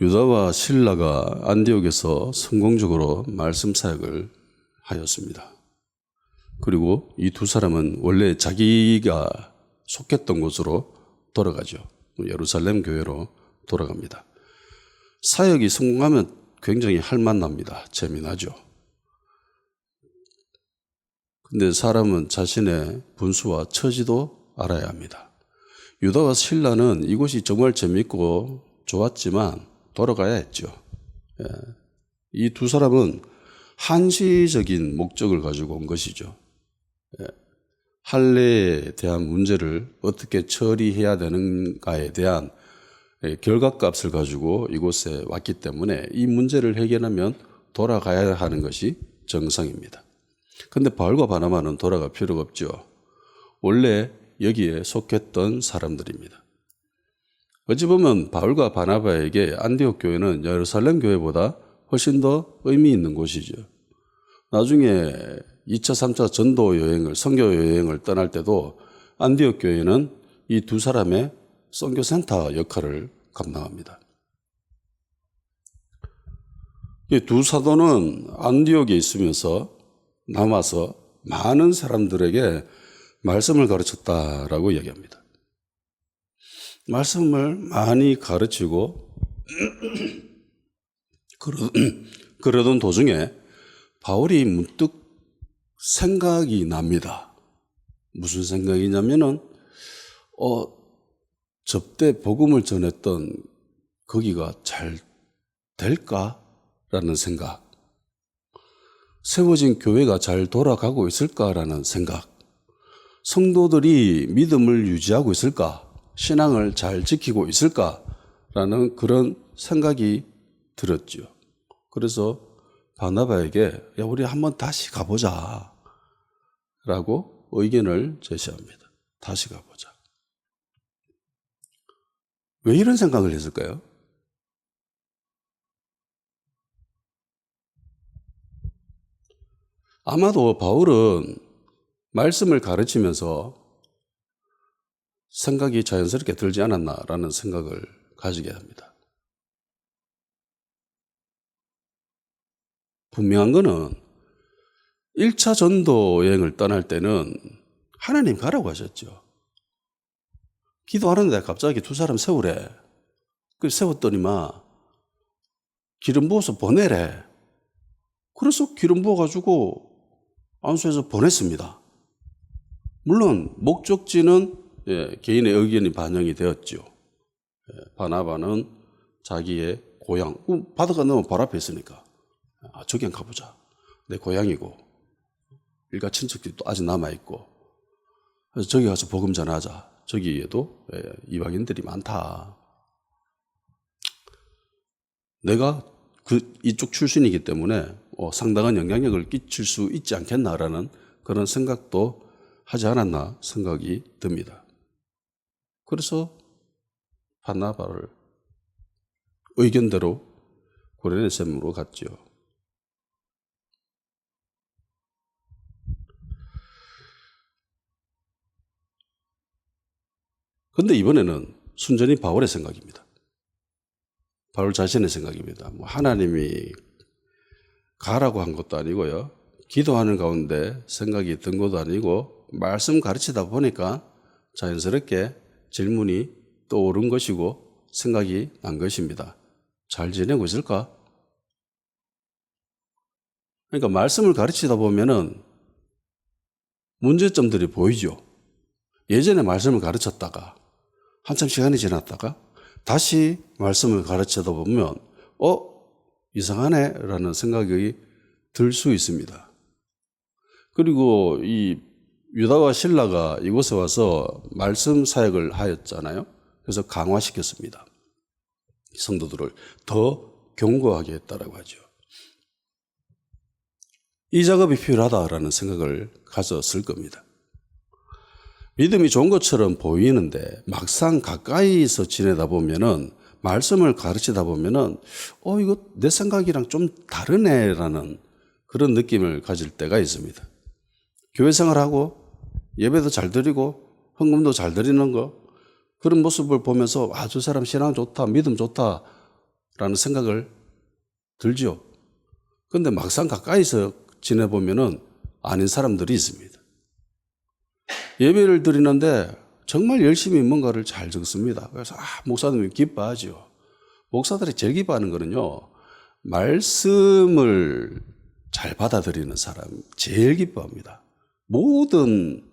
유다와 실라가 안디옥에서 성공적으로 말씀 사역을 하였습니다. 그리고 이 두 사람은 원래 자기가 속했던 곳으로 돌아가죠. 예루살렘 교회로 돌아갑니다. 사역이 성공하면 굉장히 할만합니다. 재미나죠. 근데 사람은 자신의 분수와 처지도 알아야 합니다. 유다와 실라는 이곳이 정말 재밌고 좋았지만 돌아가야 했죠. 이 두 사람은 한시적인 목적을 가지고 온 것이죠. 할례에 대한 문제를 어떻게 처리해야 되는가에 대한 결과값을 가지고 이곳에 왔기 때문에 이 문제를 해결하면 돌아가야 하는 것이 정상입니다. 그런데 바울과 바나바는 돌아갈 필요가 없죠. 원래 여기에 속했던 사람들입니다. 어찌 보면 바울과 바나바에게 안디옥 교회는 예루살렘 교회보다 훨씬 더 의미 있는 곳이죠. 나중에 2차, 3차 전도 여행을, 선교 여행을 떠날 때도 안디옥 교회는 이 두 사람의 선교센터 역할을 감당합니다. 이 두 사도는 안디옥에 있으면서 남아서 많은 사람들에게 말씀을 가르쳤다라고 이야기합니다. 말씀을 많이 가르치고 그러던 도중에 바울이 문득 생각이 납니다. 무슨 생각이냐면은 접대 복음을 전했던 거기가 잘 될까라는 생각, 세워진 교회가 잘 돌아가고 있을까라는 생각, 성도들이 믿음을 유지하고 있을까, 신앙을 잘 지키고 있을까라는 그런 생각이 들었죠. 그래서 바나바에게 야, 우리 한번 다시 가보자 라고 의견을 제시합니다. 다시 가보자. 왜 이런 생각을 했을까요? 아마도 바울은 말씀을 가르치면서 생각이 자연스럽게 들지 않았나라는 생각을 가지게 합니다. 분명한 거는 1차 전도 여행을 떠날 때는 하나님 가라고 하셨죠. 기도하는데 갑자기 두 사람 세우래. 그 세웠더니만 기름 부어서 보내래. 그래서 기름 부어가지고 안수해서 보냈습니다. 물론 목적지는 개인의 의견이 반영이 되었죠. 바나바는 자기의 고향, 바다가 너무 바로 앞에 있으니까 저기 한 가보자. 내 고향이고 일가 친척들도 아직 남아있고 그래서 저기 가서 복음 전하자. 저기에도 이방인들이 많다. 내가 이쪽 출신이기 때문에 상당한 영향력을 끼칠 수 있지 않겠나라는 그런 생각도 하지 않았나 생각이 듭니다. 그래서 바나바를 의견대로 고레네셈으로 갔죠. 그런데 이번에는 순전히 바울의 생각입니다. 바울 자신의 생각입니다. 하나님이 가라고 한 것도 아니고요. 기도하는 가운데 생각이 든 것도 아니고 말씀 가르치다 보니까 자연스럽게 질문이 떠오른 것이고 생각이 난 것입니다. 잘 지내고 있을까? 그러니까 말씀을 가르치다 보면은 문제점들이 보이죠. 예전에 말씀을 가르쳤다가 한참 시간이 지났다가 다시 말씀을 가르치다 보면 이상하네 라는 생각이 들 수 있습니다. 그리고 이 유다와 실라가 이곳에 와서 말씀 사역을 하였잖아요. 그래서 강화시켰습니다. 성도들을 더 견고하게 했다라고 하죠. 이 작업이 필요하다라는 생각을 가졌을 겁니다. 믿음이 좋은 것처럼 보이는데 막상 가까이서 지내다 보면은 말씀을 가르치다 보면은 이거 내 생각이랑 좀 다르네라는 그런 느낌을 가질 때가 있습니다. 교회 생활하고 예배도 잘 드리고 헌금도 잘 드리는 거 그런 모습을 보면서 저 사람 신앙 좋다, 믿음 좋다 라는 생각을 들죠. 그런데 막상 가까이서 지내보면은 아닌 사람들이 있습니다. 예배를 드리는데 정말 열심히 뭔가를 잘 적습니다. 그래서 목사님이 기뻐하죠. 목사들이 제일 기뻐하는 거는요, 말씀을 잘 받아들이는 사람 제일 기뻐합니다. 모든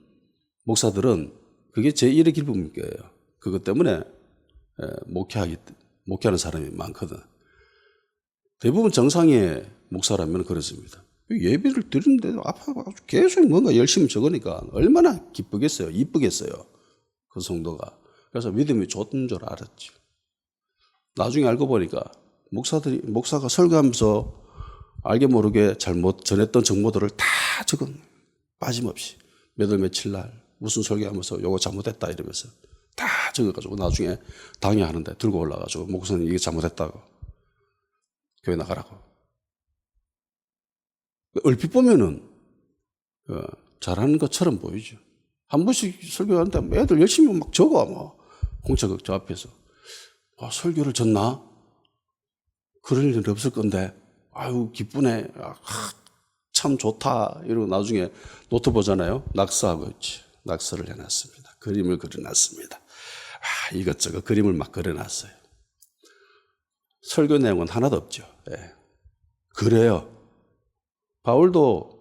목사들은 그게 제1의 기쁨일 거예요. 그것 때문에 목회하는 사람이 많거든. 대부분 정상의 목사라면 그렇습니다. 예배를 드리는데도 앞에 계속 뭔가 열심히 적으니까 얼마나 기쁘겠어요. 이쁘겠어요. 그 성도가. 그래서 믿음이 좋은 줄 알았죠. 나중에 알고 보니까 목사가 설교하면서 알게 모르게 잘못 전했던 정보들을 다 적은, 빠짐없이 몇 월 며칠 날 무슨 설교하면서 요거 잘못했다 이러면서 다 적어가지고 나중에 당회하는데 들고 올라가지고 목사님 이게 잘못했다고 교회 나가라고. 얼핏 보면은 잘하는 것처럼 보이죠. 한 번씩 설교하는데 애들 열심히 막 적어, 뭐 공책 저 앞에서. 설교를 졌나? 그럴 일은 없을 건데, 아유 기쁘네, 참 좋다 이러고 나중에 노트 보잖아요. 낙서하고 있지. 낙서를 해놨습니다. 그림을 그려놨습니다. 이것저것 그림을 막 그려놨어요. 설교 내용은 하나도 없죠. 예. 그래요. 바울도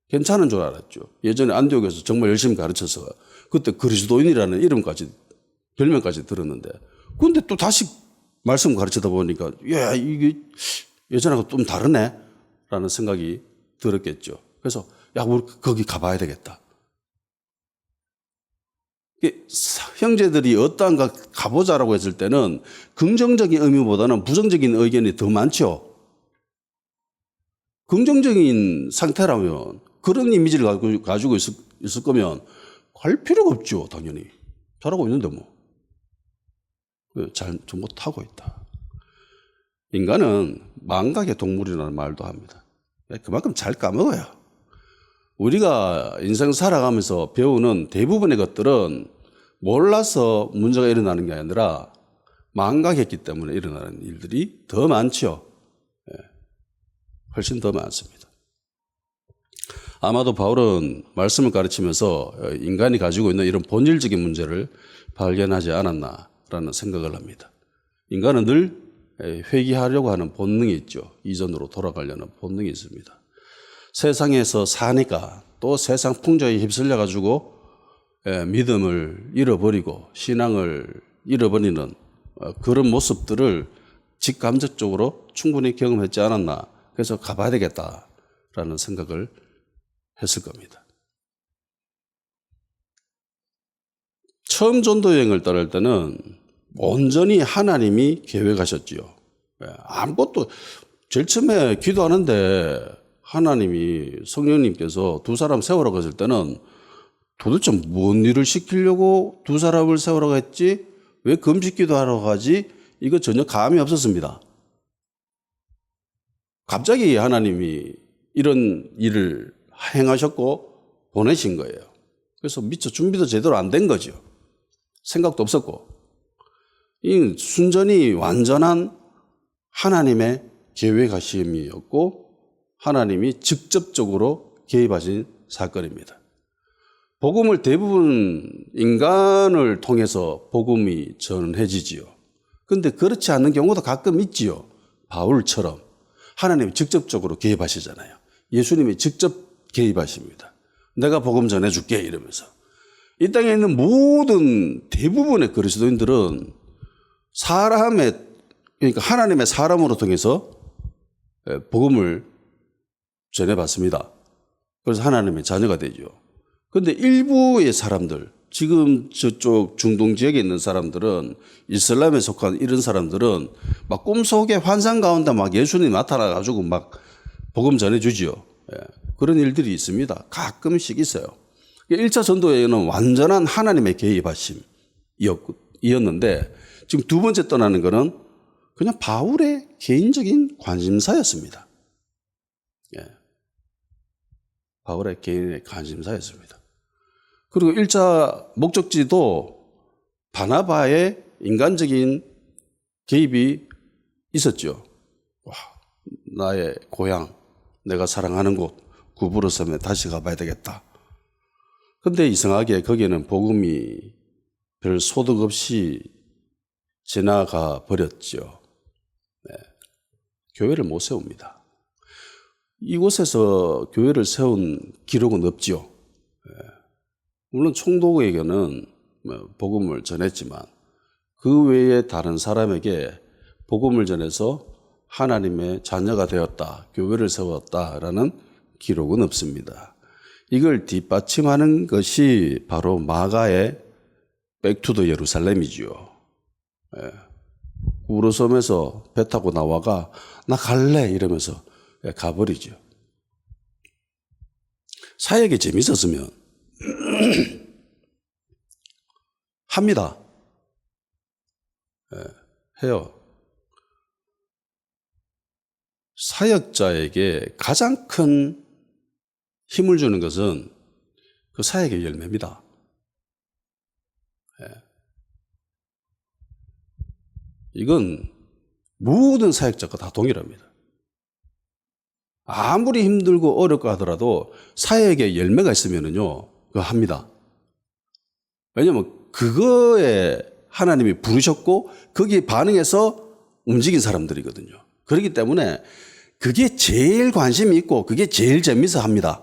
괜찮은 줄 알았죠. 예전에 안디옥에서 정말 열심히 가르쳐서 그때 그리스도인이라는 이름까지, 별명까지 들었는데, 근데 또 다시 말씀 가르치다 보니까 야, 이게 예전하고 좀 다르네 라는 생각이 들었겠죠. 그래서 우리 거기 가봐야 되겠다. 형제들이 어떠한가 가보자라고 했을 때는 긍정적인 의미보다는 부정적인 의견이 더 많죠. 긍정적인 상태라면, 그런 이미지를 가지고 있을 거면 갈 필요가 없죠. 당연히 잘하고 있는데 뭐. 잘 못하고 있다. 인간은 망각의 동물이라는 말도 합니다. 그만큼 잘 까먹어요. 우리가 인생 살아가면서 배우는 대부분의 것들은 몰라서 문제가 일어나는 게 아니라 망각했기 때문에 일어나는 일들이 더 많죠. 훨씬 더 많습니다. 아마도 바울은 말씀을 가르치면서 인간이 가지고 있는 이런 본질적인 문제를 발견하지 않았나라는 생각을 합니다. 인간은 늘 회귀하려고 하는 본능이 있죠. 이전으로 돌아가려는 본능이 있습니다. 세상에서 사니까 또 세상 풍조에 휩쓸려 가지고 믿음을 잃어버리고 신앙을 잃어버리는 그런 모습들을 직감적적으로 충분히 경험했지 않았나. 그래서 가봐야 되겠다라는 생각을 했을 겁니다. 처음 전도 여행을 떠날 때는 온전히 하나님이 계획하셨지요. 아무것도, 제일 처음에 기도하는데 하나님이, 성령님께서 두 사람 세우라고 했을 때는 도대체 뭔 일을 시키려고 두 사람을 세우라고 했지? 왜 금식 기도하라고 하지? 이거 전혀 감이 없었습니다. 갑자기 하나님이 이런 일을 행하셨고 보내신 거예요. 그래서 미처 준비도 제대로 안 된 거죠. 생각도 없었고. 이 순전히 완전한 하나님의 계획하심이었고 하나님이 직접적으로 개입하신 사건입니다. 복음을 대부분 인간을 통해서 복음이 전해지지요. 그런데 그렇지 않는 경우도 가끔 있지요. 바울처럼 하나님이 직접적으로 개입하시잖아요. 예수님이 직접 개입하십니다. 내가 복음 전해줄게 이러면서. 이 땅에 있는 모든 대부분의 그리스도인들은 그러니까 하나님의 사람으로 통해서 복음을 전해봤습니다. 그래서 하나님의 자녀가 되죠. 그런데 일부의 사람들, 지금 저쪽 중동 지역에 있는 사람들은, 이슬람에 속한 이런 사람들은 막 꿈속에 환상 가운데 막 예수님이 나타나가지고 막 복음 전해주지요. 그런 일들이 있습니다. 가끔씩 있어요. 1차 전도에는 완전한 하나님의 개입하심이었는데 지금 두 번째 떠나는 거는 그냥 바울의 개인적인 관심사였습니다. 바울의 개인의 관심사였습니다. 그리고 1차 목적지도 바나바의 인간적인 개입이 있었죠. 와, 나의 고향, 내가 사랑하는 곳, 구부러 섬에 다시 가봐야 되겠다. 근데 이상하게 거기에는 복음이 별 소득 없이 지나가 버렸죠. 네. 교회를 못 세웁니다. 이곳에서 교회를 세운 기록은 없죠. 네. 물론 총독에게는 복음을 전했지만 그 외에 다른 사람에게 복음을 전해서 하나님의 자녀가 되었다, 교회를 세웠다라는 기록은 없습니다. 이걸 뒷받침하는 것이 바로 마가의 백투더 예루살렘이죠. 예. 구부로섬에서 배 타고 나와가 나 갈래 이러면서 가버리죠. 사역이 재밌었으면 합니다. 예, 해요. 사역자에게 가장 큰 힘을 주는 것은 그 사역의 열매입니다. 예. 이건 모든 사역자가 다 동일합니다. 아무리 힘들고 어렵고 하더라도 사역의 열매가 있으면요, 그거 합니다. 왜냐하면 그거에 하나님이 부르셨고 거기에 반응해서 움직인 사람들이거든요. 그렇기 때문에 그게 제일 관심이 있고 그게 제일 재미있어 합니다.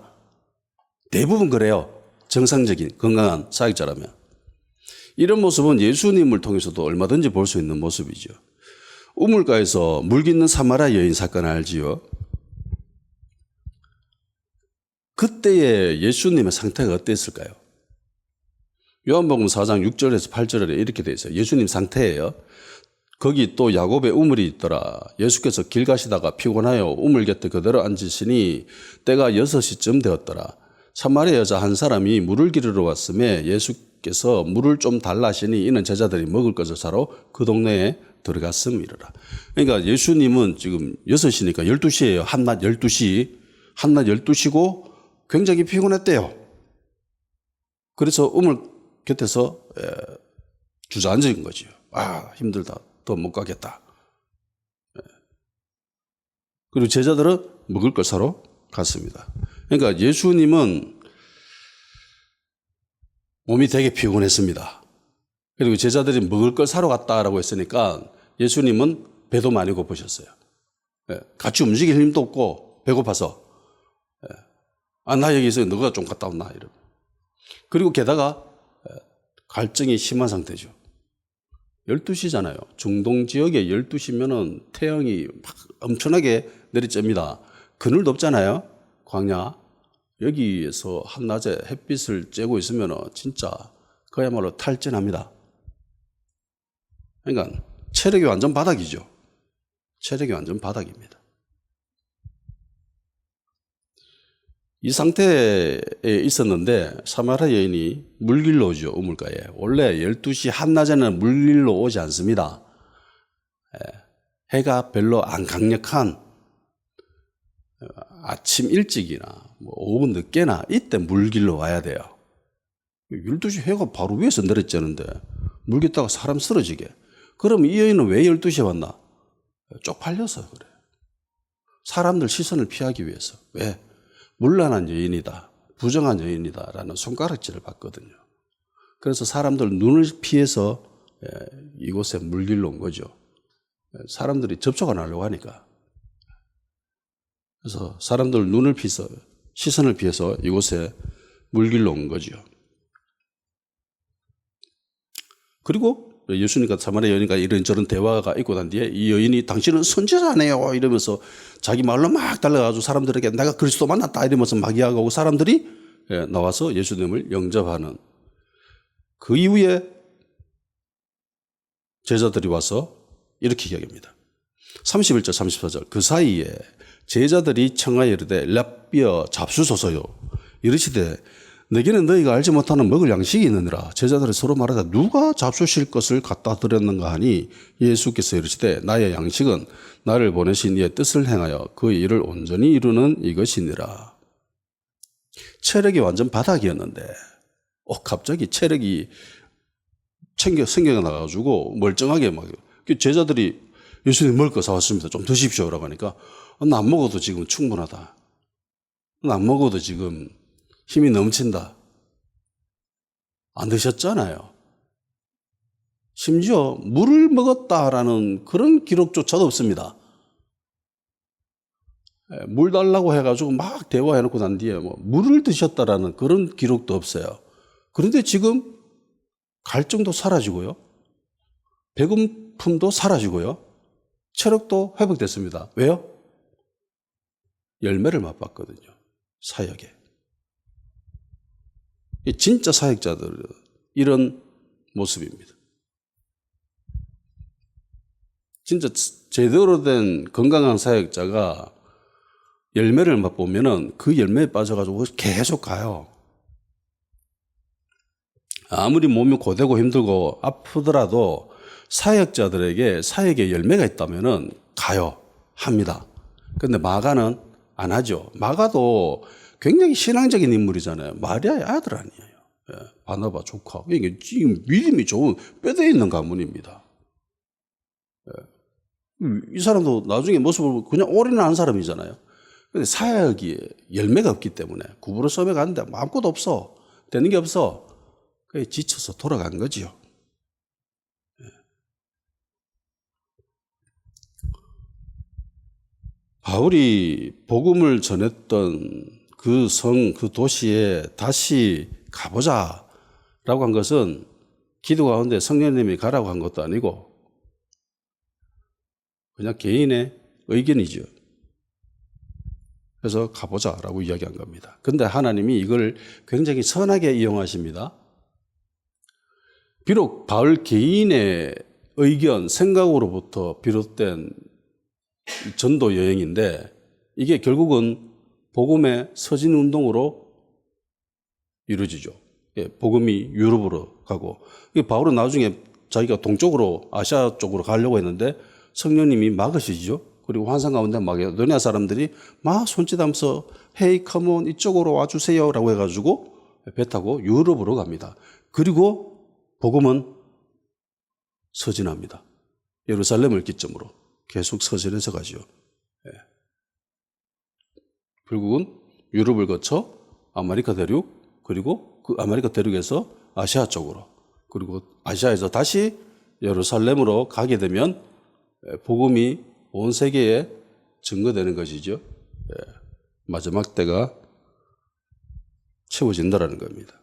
대부분 그래요. 정상적인 건강한 사역자라면. 이런 모습은 예수님을 통해서도 얼마든지 볼 수 있는 모습이죠. 우물가에서 물 깃는 사마리아 여인 사건 알지요? 그때의 예수님의 상태가 어땠을까요? 요한복음 4장 6절에서 8절에 이렇게 되어 있어요. 예수님 상태예요. 거기 또 야곱의 우물이 있더라. 예수께서 길 가시다가 피곤하여 우물 곁에 그대로 앉으시니 때가 6시쯤 되었더라. 사마리아 여자 한 사람이 물을 기르러 왔음에 예수께서 물을 좀 달라 하시니 이는 제자들이 먹을 것을 사러 그 동네에 들어갔음이라. 그러니까 예수님은 지금 6시니까 12시예요. 한낮 12시. 한낮 12시고 굉장히 피곤했대요. 그래서 우물 곁에서 주저앉은 거죠. 아, 힘들다. 더 못 가겠다. 그리고 제자들은 먹을 걸 사러 갔습니다. 그러니까 예수님은 몸이 되게 피곤했습니다. 그리고 제자들이 먹을 걸 사러 갔다라고 했으니까 예수님은 배도 많이 고프셨어요. 같이 움직일 힘도 없고 배고파서 아, 나 여기 있어. 너가 좀 갔다 온나 이러고. 그리고 게다가 갈증이 심한 상태죠. 12시잖아요. 중동 지역에 12시면은 태양이 막 엄청나게 내리쬐니다. 그늘도 없잖아요. 광야. 여기에서 한낮에 햇빛을 쬐고 있으면은 진짜 그야말로 탈진합니다. 그러니까 체력이 완전 바닥이죠. 체력이 완전 바닥입니다. 이 상태에 있었는데 사마리아 여인이 물길로 오죠. 우물가에. 원래 12시 한낮에는 물길로 오지 않습니다. 해가 별로 안 강력한 아침 일찍이나 오후 늦게나 이때 물길로 와야 돼요. 12시 해가 바로 위에서 내려쬐는데 물 깃다가 사람 쓰러지게. 그럼 이 여인은 왜 12시에 왔나? 쪽팔려서 그래. 사람들 시선을 피하기 위해서. 왜? 문란한 여인이다, 부정한 여인이다라는 손가락질을 받거든요. 그래서 사람들 눈을 피해서 이곳에 물길로 온 거죠. 사람들이 접촉 안 하려고 하니까. 그래서 사람들 눈을 피해서 시선을 피해서 이곳에 물길로 온 거죠. 그리고 예수님과 사마리아 여인과 이런저런 대화가 있고 난 뒤에 이 여인이 당신은 선지자네요 이러면서 자기 말로 막 달려가지고 사람들에게 내가 그리스도 만났다 이러면서 막 이야기하고 사람들이 나와서 예수님을 영접하는 그 이후에 제자들이 와서 이렇게 이야기합니다. 31절 34절 그 사이에 제자들이 청하여 이르되 랍비여 잡수소서요 이르시되 내게는 너희가 알지 못하는 먹을 양식이 있느니라. 제자들이 서로 말하다 누가 잡수실 것을 갖다 드렸는가 하니 예수께서 이르시되 나의 양식은 나를 보내신 이의 뜻을 행하여 그 일을 온전히 이루는 이것이니라. 체력이 완전 바닥이었는데 갑자기 체력이 생겨 나가지고 멀쩡하게 막 제자들이 예수님 먹을 거 사왔습니다. 좀 드십시오라고 하니까 나 안 먹어도 지금 충분하다. 나 안 먹어도 지금 힘이 넘친다. 안 드셨잖아요. 심지어 물을 먹었다라는 그런 기록조차도 없습니다. 물 달라고 해가지고 막 대화해놓고 난 뒤에 뭐 물을 드셨다라는 그런 기록도 없어요. 그런데 지금 갈증도 사라지고요. 배고픔도 사라지고요. 체력도 회복됐습니다. 왜요? 열매를 맛봤거든요. 사역에. 진짜 사역자들은 이런 모습입니다. 진짜 제대로 된 건강한 사역자가 열매를 맛보면은 그 열매에 빠져가지고 계속 가요. 아무리 몸이 고되고 힘들고 아프더라도 사역자들에게 사역의 열매가 있다면은 가요. 합니다. 근데 마가는 안 하죠. 마가도 굉장히 신앙적인 인물이잖아요. 마리아의 아들 아니에요. 바나바 조카. 이게 지금 믿음이 좋은 뼈대 있는 가문입니다. 이 사람도 나중에 모습을 그냥 올인한 사람이잖아요. 근데 사역이 열매가 없기 때문에 구부러 섬에 갔는데 아무것도 없어. 되는 게 없어. 그게 지쳐서 돌아간 거지요. 바울이 복음을 전했던 그 성, 그 도시에 다시 가보자 라고 한 것은 기도 가운데 성령님이 가라고 한 것도 아니고 그냥 개인의 의견이죠. 그래서 가보자라고 이야기한 겁니다. 그런데 하나님이 이걸 굉장히 선하게 이용하십니다. 비록 바울 개인의 의견, 생각으로부터 비롯된 전도 여행인데 이게 결국은 복음의 서진 운동으로 이루어지죠. 복음이 유럽으로 가고 바울은 나중에 자기가 동쪽으로 아시아 쪽으로 가려고 했는데 성령님이 막으시죠. 그리고 환상 가운데 마게도니아 사람들이 막 손짓하면서 헤이 컴온 이쪽으로 와주세요 라고 해가지고 배 타고 유럽으로 갑니다. 그리고 복음은 서진합니다. 예루살렘을 기점으로 계속 서진해서 가죠. 결국은 유럽을 거쳐 아메리카 대륙 그리고 그 아메리카 대륙에서 아시아 쪽으로 그리고 아시아에서 다시 예루살렘으로 가게 되면 복음이 온 세계에 증거되는 것이죠. 마지막 때가 채워진다라는 겁니다.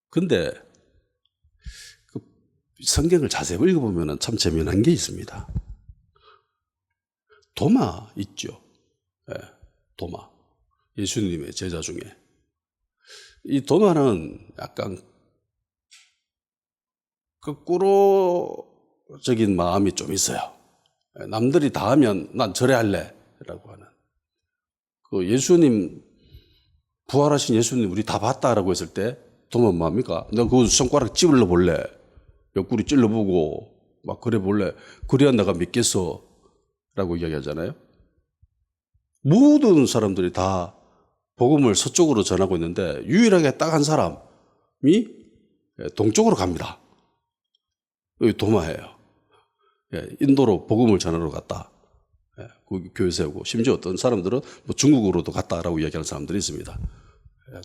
근데 그 성경을 자세히 읽어보면 참 재미난 게 있습니다. 도마 있죠. 도마. 예수님의 제자 중에. 이 도마는 약간 거꾸로적인 마음이 좀 있어요. 남들이 다 하면 난 저래 할래 라고 하는. 그 예수님, 부활하신 예수님 우리 다 봤다라고 했을 때 도마 뭐합니까? 내가 그 손가락 찌불러 볼래. 옆구리 찔러보고 막 그래 볼래. 그래야 내가 믿겠어 라고 이야기하잖아요. 모든 사람들이 다 복음을 서쪽으로 전하고 있는데 유일하게 딱 한 사람이 동쪽으로 갑니다. 여기 도마예요. 인도로 복음을 전하러 갔다. 거기 교회 세우고 심지어 어떤 사람들은 뭐 중국으로도 갔다라고 이야기하는 사람들이 있습니다.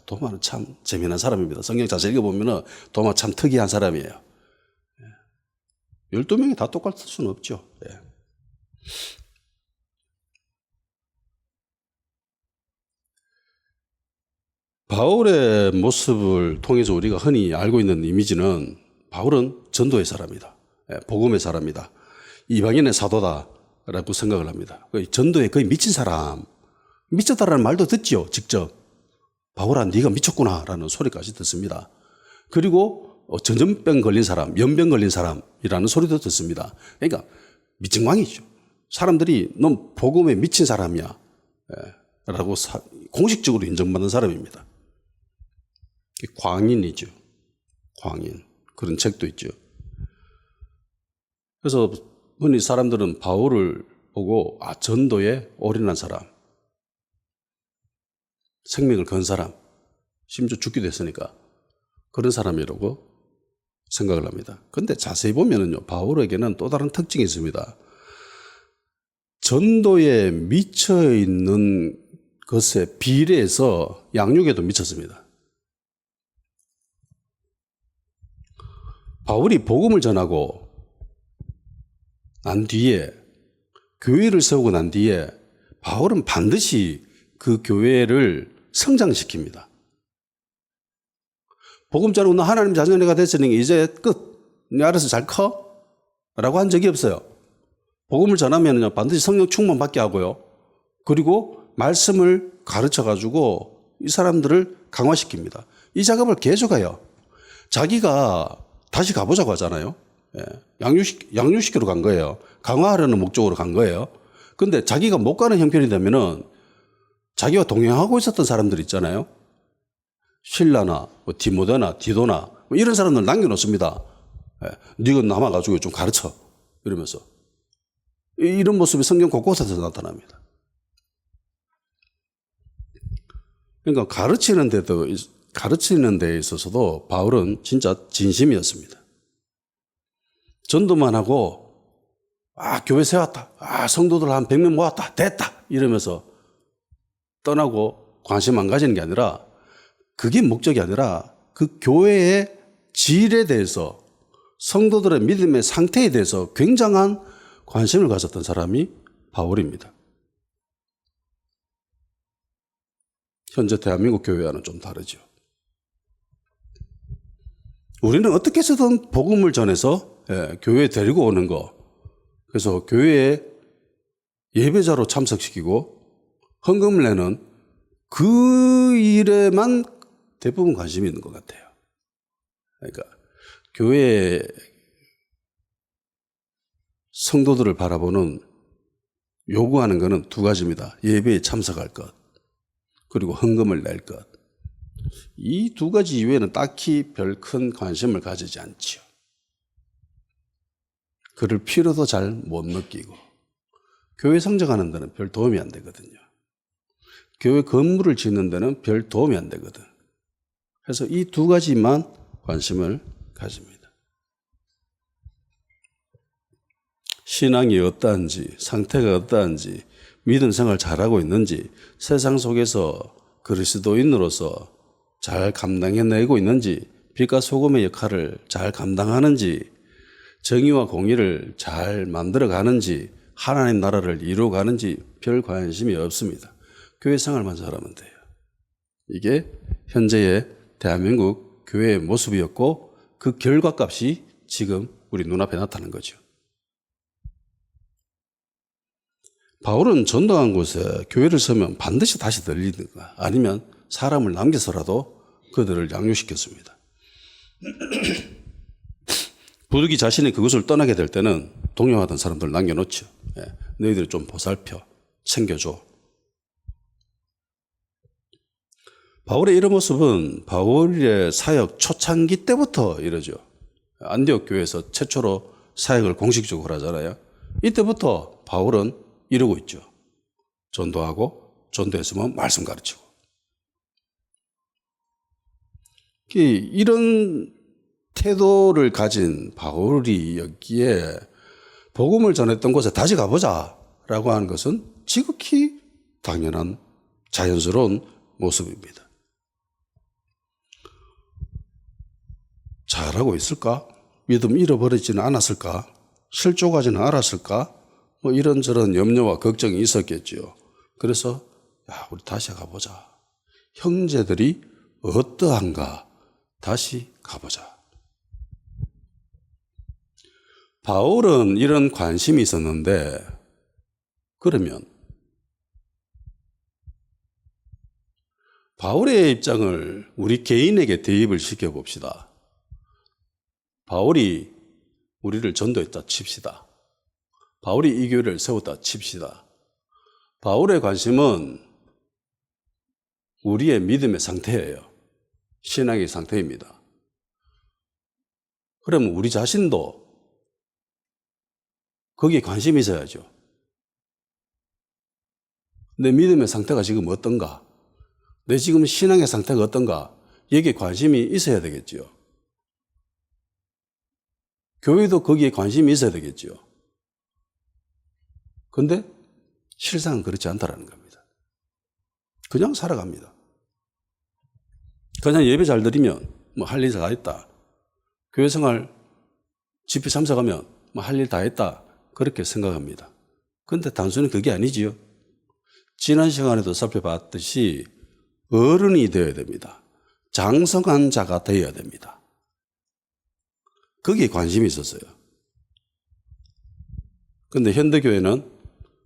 도마는 참 재미난 사람입니다. 성경 자세히 읽어보면 도마 참 특이한 사람이에요. 12명이 다 똑같을 수는 없죠. 바울의 모습을 통해서 우리가 흔히 알고 있는 이미지는 바울은 전도의 사람이다. 복음의 사람이다. 이방인의 사도다라고 생각을 합니다. 전도에 거의 미친 사람. 미쳤다라는 말도 듣죠. 직접. 바울아 네가 미쳤구나라는 소리까지 듣습니다. 그리고 전염병 걸린 사람, 연병 걸린 사람이라는 소리도 듣습니다. 그러니까 미친광이죠. 사람들이 넌 복음에 미친 사람이야 라고 공식적으로 인정받는 사람입니다. 광인이죠. 광인. 그런 책도 있죠. 그래서 흔히 사람들은 바울을 보고 전도에 올인한 사람, 생명을 건 사람, 심지어 죽기도 했으니까 그런 사람이라고 생각을 합니다. 그런데 자세히 보면은요, 바울에게는 또 다른 특징이 있습니다. 전도에 미쳐 있는 것에 비례해서 양육에도 미쳤습니다. 바울이 복음을 전하고 난 뒤에, 교회를 세우고 난 뒤에 바울은 반드시 그 교회를 성장시킵니다. 복음 전하고 너 하나님 자녀가 됐으니 이제 끝. 네 알아서 잘 커? 라고 한 적이 없어요. 복음을 전하면요, 반드시 성령 충만 받게 하고요. 그리고 말씀을 가르쳐 가지고 이 사람들을 강화시킵니다. 이 작업을 계속해요. 자기가 다시 가보자고 하잖아요. 예. 양육시키러 간 거예요. 강화하려는 목적으로 간 거예요. 근데 자기가 못 가는 형편이 되면은 자기와 동행하고 있었던 사람들 있잖아요. 실라나 뭐 디모데나 디도나 뭐 이런 사람들 남겨놓습니다. 예. 네가 남아가지고 좀 가르쳐. 이러면서. 이런 모습이 성경 곳곳에서 나타납니다. 그러니까 가르치는 데 있어서도 바울은 진짜 진심이었습니다. 전도만 하고, 교회 세웠다. 성도들 한 100명 모았다. 됐다. 이러면서 떠나고 관심 안 가지는 게 아니라, 그게 목적이 아니라 그 교회의 질에 대해서, 성도들의 믿음의 상태에 대해서 굉장한 관심을 가졌던 사람이 바울입니다. 현재 대한민국 교회와는 좀 다르죠. 우리는 어떻게 해서든 복음을 전해서 교회에 데리고 오는 거, 그래서 교회에 예배자로 참석시키고 헌금을 내는 그 일에만 대부분 관심이 있는 것 같아요. 그러니까 교회에 성도들을 바라보는 요구하는 것은 두 가지입니다. 예배에 참석할 것, 그리고 헌금을 낼 것. 이 두 가지 이외에는 딱히 별 큰 관심을 가지지 않지요. 그럴 필요도 잘 못 느끼고, 교회 성장하는 데는 별 도움이 안 되거든요. 교회 건물을 짓는 데는 별 도움이 안 되거든. 그래서 이 두 가지만 관심을 가집니다. 신앙이 어떠한지, 상태가 어떠한지, 믿음 생활 잘하고 있는지, 세상 속에서 그리스도인으로서 잘 감당해내고 있는지, 빛과 소금의 역할을 잘 감당하는지, 정의와 공의를 잘 만들어가는지, 하나님 나라를 이루어가는지 별 관심이 없습니다. 교회 생활만 잘하면 돼요. 이게 현재의 대한민국 교회의 모습이었고, 그 결과값이 지금 우리 눈앞에 나타난 거죠. 바울은 전도한 곳에 교회를 세우면 반드시 다시 들리든가 아니면 사람을 남겨서라도 그들을 양육시켰습니다. 부득이 자신이 그곳을 떠나게 될 때는 동요하던 사람들을 남겨놓죠. 너희들 좀 보살펴, 챙겨줘. 바울의 이런 모습은 바울의 사역 초창기 때부터 이러죠. 안디옥 교회에서 최초로 사역을 공식적으로 하잖아요. 이때부터 바울은 이러고 있죠. 전도하고, 전도했으면 말씀 가르치고. 이런 태도를 가진 바울이 여기에 복음을 전했던 곳에 다시 가보자라고 하는 것은 지극히 당연한 자연스러운 모습입니다. 잘하고 있을까? 믿음 잃어버리지는 않았을까? 실족하지는 않았을까? 뭐 이런저런 염려와 걱정이 있었겠죠. 그래서 우리 다시 가보자. 형제들이 어떠한가? 다시 가보자. 바울은 이런 관심이 있었는데, 그러면 바울의 입장을 우리 개인에게 대입을 시켜봅시다. 바울이 우리를 전도했다 칩시다. 바울이 이 교회를 세웠다 칩시다. 바울의 관심은 우리의 믿음의 상태예요. 신앙의 상태입니다. 그러면 우리 자신도 거기에 관심이 있어야죠. 내 믿음의 상태가 지금 어떤가? 내 지금 신앙의 상태가 어떤가? 여기에 관심이 있어야 되겠죠. 교회도 거기에 관심이 있어야 되겠죠. 그런데 실상은 그렇지 않다라는 겁니다. 그냥 살아갑니다. 그냥 예배 잘 드리면 뭐 할 일 다 했다. 교회 생활 집회 참석하면 뭐 할 일 다 했다. 그렇게 생각합니다. 그런데 단순히 그게 아니지요. 지난 시간에도 살펴봤듯이 어른이 되어야 됩니다. 장성한 자가 되어야 됩니다. 거기에 관심이 있었어요. 그런데 현대교회는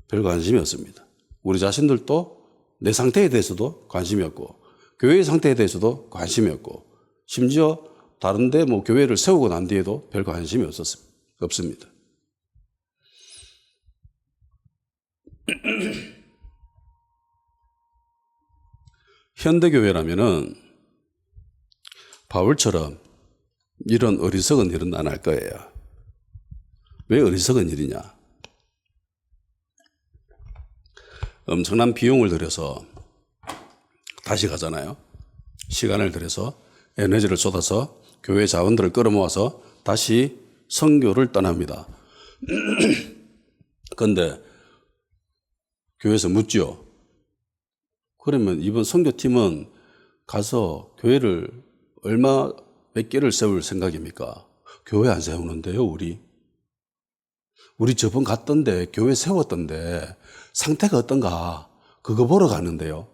별 관심이 없습니다. 우리 자신들도 내 상태에 대해서도 관심이 없고 교회의 상태에 대해서도 관심이 없고 심지어 다른데 뭐 교회를 세우고 난 뒤에도 별 관심이 없습니다. 현대교회라면은 바울처럼 이런 어리석은 일은 안 할 거예요. 왜 어리석은 일이냐? 엄청난 비용을 들여서 다시 가잖아요. 시간을 들여서 에너지를 쏟아서 교회 자원들을 끌어모아서 다시 선교를 떠납니다. 그런데 교회에서 묻죠. 그러면 이번 선교팀은 가서 교회를 몇 개를 세울 생각입니까? 교회 안 세우는데요, 우리 저번 갔던데 교회 세웠던데 상태가 어떤가 그거 보러 가는데요.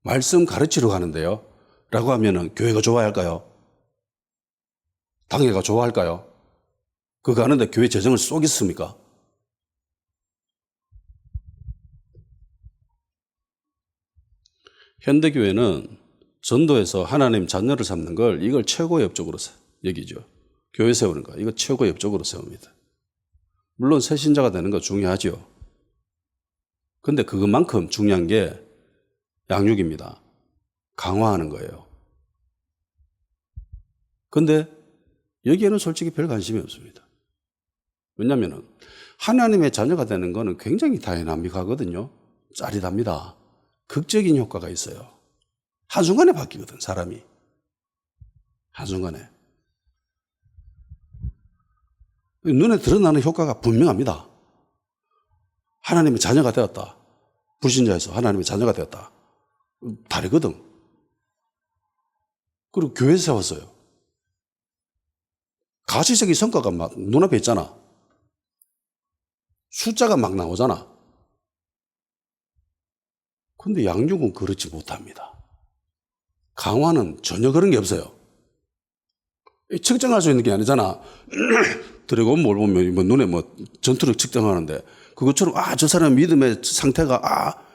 말씀 가르치러 가는데요. 라고 하면은 교회가 좋아할까요? 당회가 좋아할까요? 그거 가는데 교회 재정을 쏘겠습니까? 현대교회는 전도에서 하나님 자녀를 삼는 걸 이걸 최고의 업적으로 여기죠. 교회 세우는 거 이거 최고의 업적으로 세웁니다. 물론 새신자가 되는 거 중요하죠. 그런데 그것만큼 중요한 게 양육입니다. 강화하는 거예요. 그런데 여기에는 솔직히 별 관심이 없습니다. 왜냐하면 하나님의 자녀가 되는 거는 굉장히 다이나믹하거든요. 짜릿합니다. 극적인 효과가 있어요. 한순간에 바뀌거든, 사람이. 한순간에. 눈에 드러나는 효과가 분명합니다. 하나님의 자녀가 되었다. 불신자에서 하나님의 자녀가 되었다. 다르거든. 그리고 교회 세웠어요. 가시적인 성과가 막 눈앞에 있잖아. 숫자가 막 나오잖아. 그런데 양육은 그렇지 못합니다. 강화는 전혀 그런 게 없어요. 측정할 수 있는 게 아니잖아. 드래곤볼 보면 뭐 눈에 뭐 전투력 측정하는데 그것처럼 저 사람 믿음의 상태가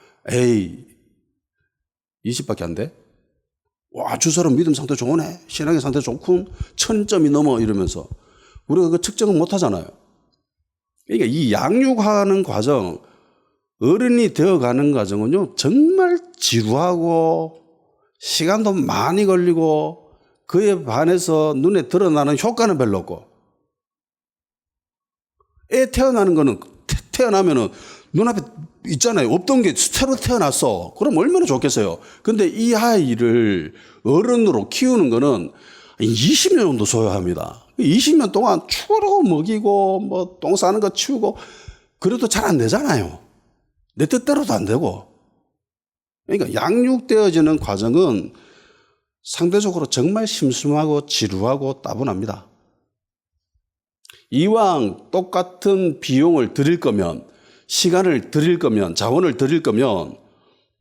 20밖에 안 돼? 저 사람 믿음 상태 좋네. 신앙의 상태 좋군. 1000점이 넘어 이러면서 우리가 그 측정은 못 하잖아요. 그러니까 이 양육하는 과정, 어른이 되어가는 과정은요 정말 지루하고 시간도 많이 걸리고 그에 반해서 눈에 드러나는 효과는 별로 없고 애 태어나는 거는 태어나면은 눈앞에 있잖아요. 없던 게 새로 태어났어. 그럼 얼마나 좋겠어요. 근데 이 아이를 어른으로 키우는 거는 20년 정도 소요합니다. 20년 동안 추고 먹이고 뭐 똥 싸는 거 치우고 그래도 잘 안 되잖아요. 내 뜻대로도 안 되고. 그러니까 양육되어지는 과정은 상대적으로 정말 심심하고 지루하고 따분합니다. 이왕 똑같은 비용을 들일 거면 시간을 들일 거면 자원을 들일 거면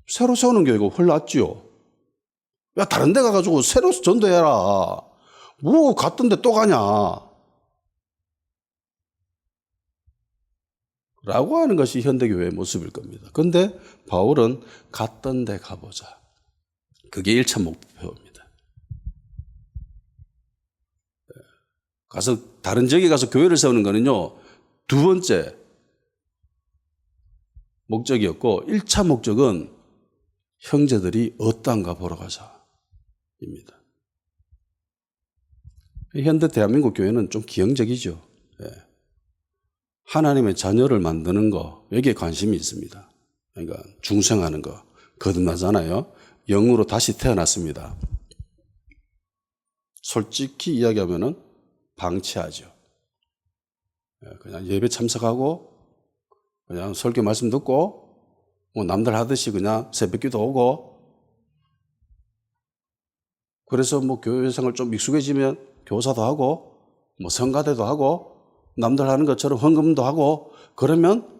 새로 세우는 교회가 훨 낫지요. 야 다른 데 가가지고 새로 전도해라. 뭐 갔던데 또 가냐. 라고 하는 것이 현대교회의 모습일 겁니다. 그런데 바울은 갔던 데 가보자. 그게 1차 목표입니다. 가서 다른 지역에 가서 교회를 세우는 거는요. 두 번째 목적이었고 1차 목적은 형제들이 어떠한가 보러 가자입니다. 현대 대한민국 교회는 좀 기형적이죠. 하나님의 자녀를 만드는 거 여기에 관심이 있습니다. 그러니까 중생하는 거 거듭나잖아요. 영으로 다시 태어났습니다. 솔직히 이야기하면은 방치하죠. 그냥 예배 참석하고 그냥 설교 말씀 듣고 뭐 남들 하듯이 그냥 새벽기도 오고, 그래서 뭐 교회 생활 좀 익숙해지면 교사도 하고 뭐 성가대도 하고 남들 하는 것처럼 헌금도 하고 그러면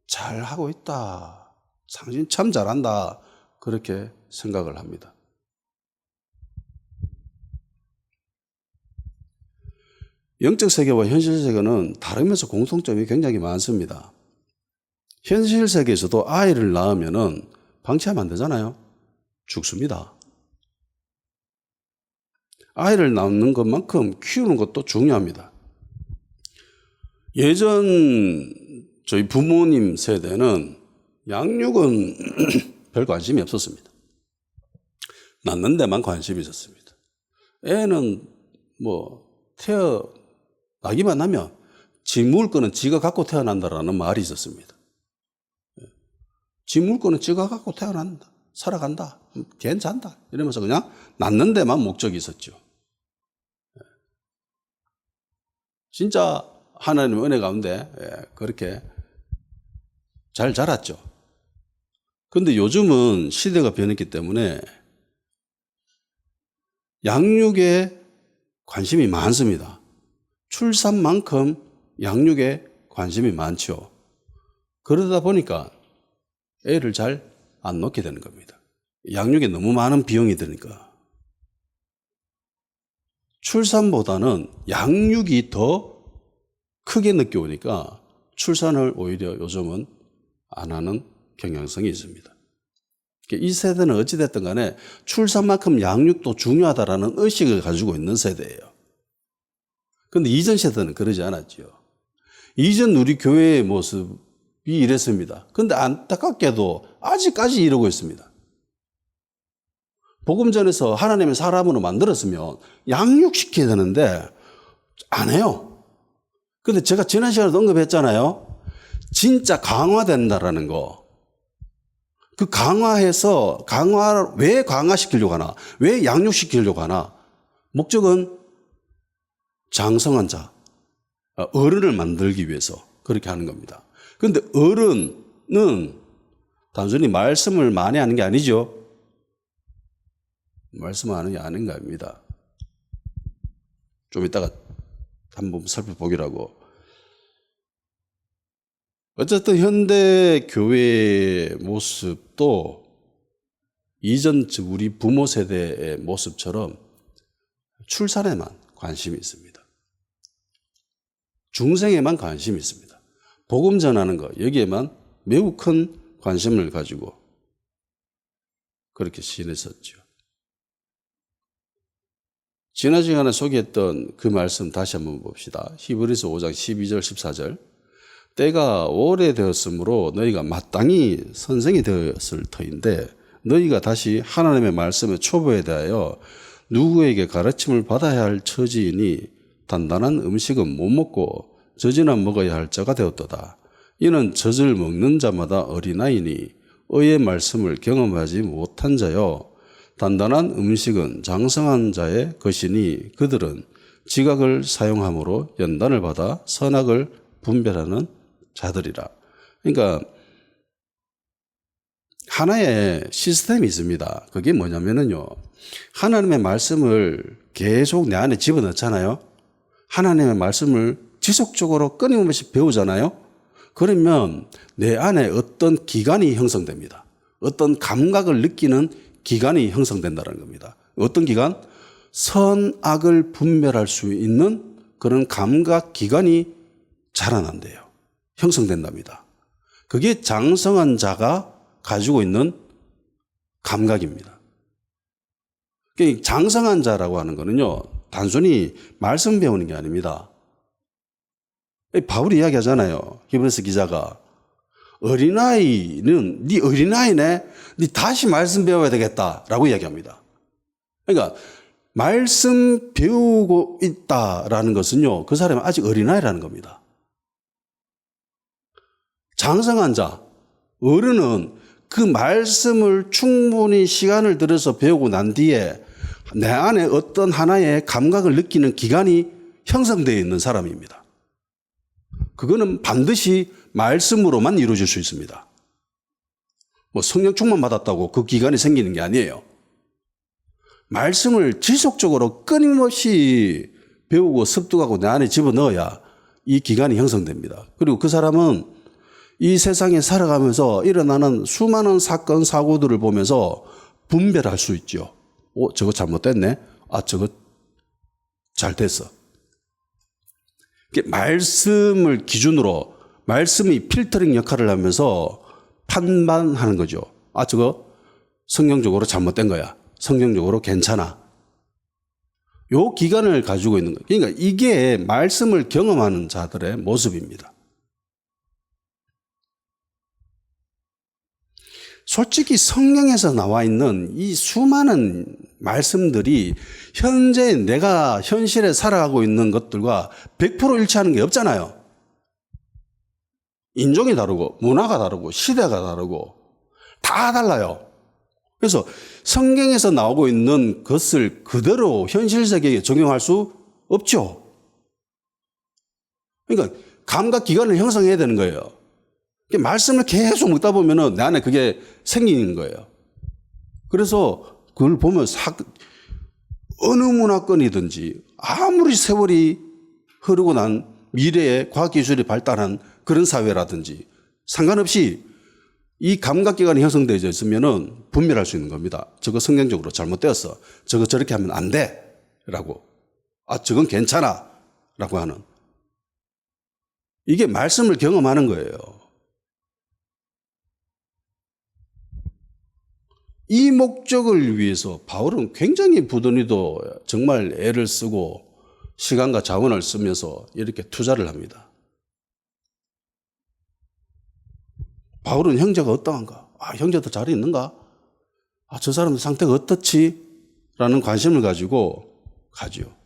잘 하고 있다, 당신 참 잘한다, 그렇게 생각을 합니다. 영적 세계와 현실 세계는 다르면서 공통점이 굉장히 많습니다. 현실 세계에서도 아이를 낳으면은 방치하면 안 되잖아요. 죽습니다. 아이를 낳는 것만큼 키우는 것도 중요합니다. 예전 저희 부모님 세대는 양육은 별 관심이 없었습니다. 낳는 데만 관심이 있었습니다. 애는 뭐 태어나기만 하면 지 물건은 지가 갖고 태어난다라는 말이 있었습니다. 지 물건은 지가 갖고 태어난다, 살아간다, 괜찮다 이러면서 그냥 낳는 데만 목적이 있었죠. 진짜 하나님의 은혜 가운데 그렇게 잘 자랐죠. 그런데 요즘은 시대가 변했기 때문에 양육에 관심이 많습니다. 출산만큼 양육에 관심이 많죠. 그러다 보니까 애를 잘 안 놓게 되는 겁니다. 양육에 너무 많은 비용이 드니까. 출산보다는 양육이 더 크게 느껴오니까 출산을 오히려 요즘은 안 하는 경향성이 있습니다. 이 세대는 어찌됐든 간에 출산만큼 양육도 중요하다라는 의식을 가지고 있는 세대예요. 그런데 이전 세대는 그러지 않았죠. 이전 우리 교회의 모습이 이랬습니다. 그런데 안타깝게도 아직까지 이러고 있습니다. 복음전에서 하나님의 사람으로 만들었으면 양육시켜야 되는데 안 해요. 그런데 제가 지난 시간에도 언급했잖아요. 진짜 강화된다라는 거. 그 강화해서 왜 강화시키려고 하나? 왜 양육시키려고 하나? 목적은 장성한 자, 어른을 만들기 위해서 그렇게 하는 겁니다. 그런데 어른은 단순히 말씀을 많이 하는 게 아니죠. 말씀하는 게 아닌 겁니다. 좀 이따가 한번 살펴보기라고. 어쨌든 현대 교회의 모습도 이전 우리 부모 세대의 모습처럼 출산에만 관심이 있습니다. 중생에만 관심이 있습니다. 복음 전하는 것, 여기에만 매우 큰 관심을 가지고 그렇게 지냈었죠. 지난 시간에 소개했던 그 말씀 다시 한번 봅시다. 히브리서 5장 12절 14절. 때가 오래되었으므로 너희가 마땅히 선생이 되었을 터인데 너희가 다시 하나님의 말씀의 초보에 대하여 누구에게 가르침을 받아야 할 처지이니 단단한 음식은 못 먹고 젖이나 먹어야 할 자가 되었도다. 이는 젖을 먹는 자마다 어린아이니 의의 말씀을 경험하지 못한 자요. 단단한 음식은 장성한 자의 것이니 그들은 지각을 사용함으로 연단을 받아 선악을 분별하는 자들이라. 그러니까 하나의 시스템이 있습니다. 그게 뭐냐면요. 하나님의 말씀을 계속 내 안에 집어넣잖아요. 하나님의 말씀을 지속적으로 끊임없이 배우잖아요. 그러면 내 안에 어떤 기관이 형성됩니다. 어떤 감각을 느끼는 기관이 형성된다는 겁니다. 어떤 기관? 선악을 분별할 수 있는 그런 감각 기관이 자라난대요. 형성된답니다. 그게 장성한 자가 가지고 있는 감각입니다. 장성한 자라고 하는 거는요, 단순히 말씀 배우는 게 아닙니다. 바울이 이야기하잖아요. 히브리서 기자가. 어린아이는 네 어린아이네. 네 다시 말씀 배워야 되겠다라고 이야기합니다. 그러니까 말씀 배우고 있다라는 것은요, 그 사람은 아직 어린아이라는 겁니다. 장성한 자, 어른은 그 말씀을 충분히 시간을 들여서 배우고 난 뒤에 내 안에 어떤 하나의 감각을 느끼는 기관이 형성되어 있는 사람입니다. 그거는 반드시 말씀으로만 이루어질 수 있습니다. 뭐 성령 충만 받았다고 그 기관이 생기는 게 아니에요. 말씀을 지속적으로 끊임없이 배우고 습득하고 내 안에 집어넣어야 이 기관이 형성됩니다. 그리고 그 사람은 이 세상에 살아가면서 일어나는 수많은 사건, 사고들을 보면서 분별할 수 있죠. 저거 잘못됐네. 저거 잘 됐어. 말씀을 기준으로 말씀이 필터링 역할을 하면서 판단하는 거죠. 저거 성경적으로 잘못된 거야. 성경적으로 괜찮아. 요 기간을 가지고 있는 거예요. 그러니까 이게 말씀을 경험하는 자들의 모습입니다. 솔직히 성경에서 나와 있는 이 수많은 말씀들이 현재 내가 현실에 살아가고 있는 것들과 100% 일치하는 게 없잖아요. 인종이 다르고 문화가 다르고 시대가 다르고 다 달라요. 그래서 성경에서 나오고 있는 것을 그대로 현실 세계에 적용할 수 없죠. 그러니까 감각 기관을 형성해야 되는 거예요. 말씀을 계속 먹다 보면은 내 안에 그게 생기는 거예요. 그래서 그걸 보면 어느 문화권이든지 아무리 세월이 흐르고 난 미래에 과학기술이 발달한 그런 사회라든지 상관없이 이 감각기관이 형성되어 있으면은 분별할 수 있는 겁니다. 저거 성경적으로 잘못되었어. 저거 저렇게 하면 안 돼. 라고. 저건 괜찮아. 라고 하는. 이게 말씀을 경험하는 거예요. 이 목적을 위해서 바울은 굉장히 부단히도 정말 애를 쓰고 시간과 자원을 쓰면서 이렇게 투자를 합니다. 바울은 형제가 어떠한가? 형제도 잘 있는가? 저 사람 상태가 어떻지? 라는 관심을 가지고 가죠.